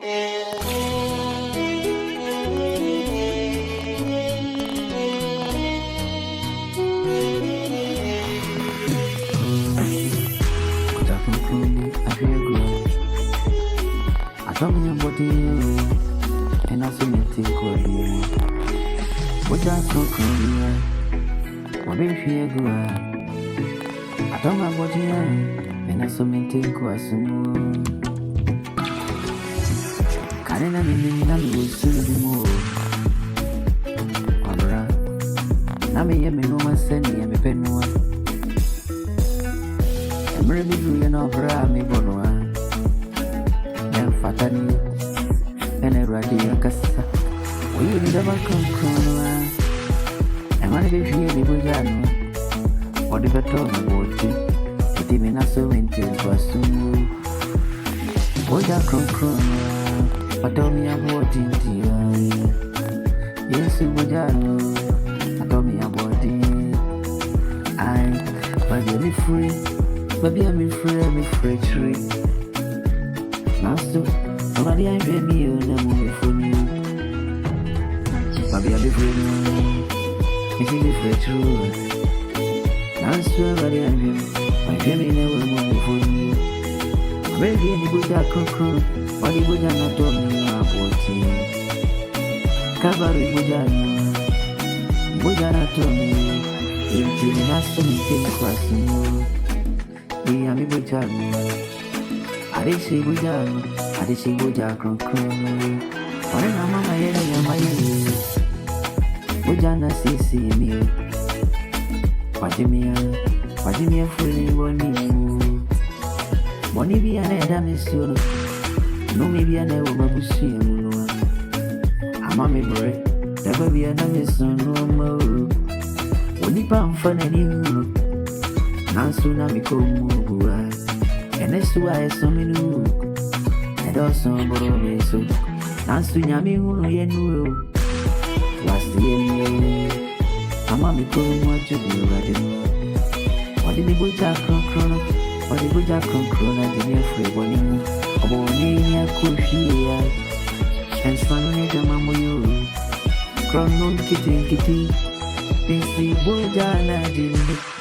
And I saw me think of you. What I so cool, what if you go? I don't know what you are, and I saw me think of some. Can't I mean, I will soon more. Abra, Nami, you know, my son, you have a pen one. I'm really doing over me, Bonoa. And Fatani. And a radio cassa. We never come. And when they feel the Bujano, or the better about you, it even as so into Basu. What a crumb, but tell me about it. Yes, Bujano, I told me about it. But you're free, but I'm free, tree. Master. Nobody ain't baby, you know me for you. Baby, I'll be free. It's in the fresh room. Now it's true, but I'm here. My baby never move for you. Baby, any good at crook, but the good not told me about you. Cover it, Bujana told me. If you have something crossing you, we are me Bujana. I did say Bujana. I did say Buja Kron. When I'm on my head, I'm my head. Bujana see me. Pajimia fully Bonnie be an Adam, no, maybe I never will see him. I'm a memory, never be an Amazon no more. When you found fun and you now soon I become more. And that's why I saw me new. And also, so now soon I mean, who you last year, I'm a becoming what you do. What did the Buja Kron? What did Buja Kron? I didn't free one. About me, I could hear. And suddenly, the mamma, you Kron, kitty, Pincy Buja, I didn't.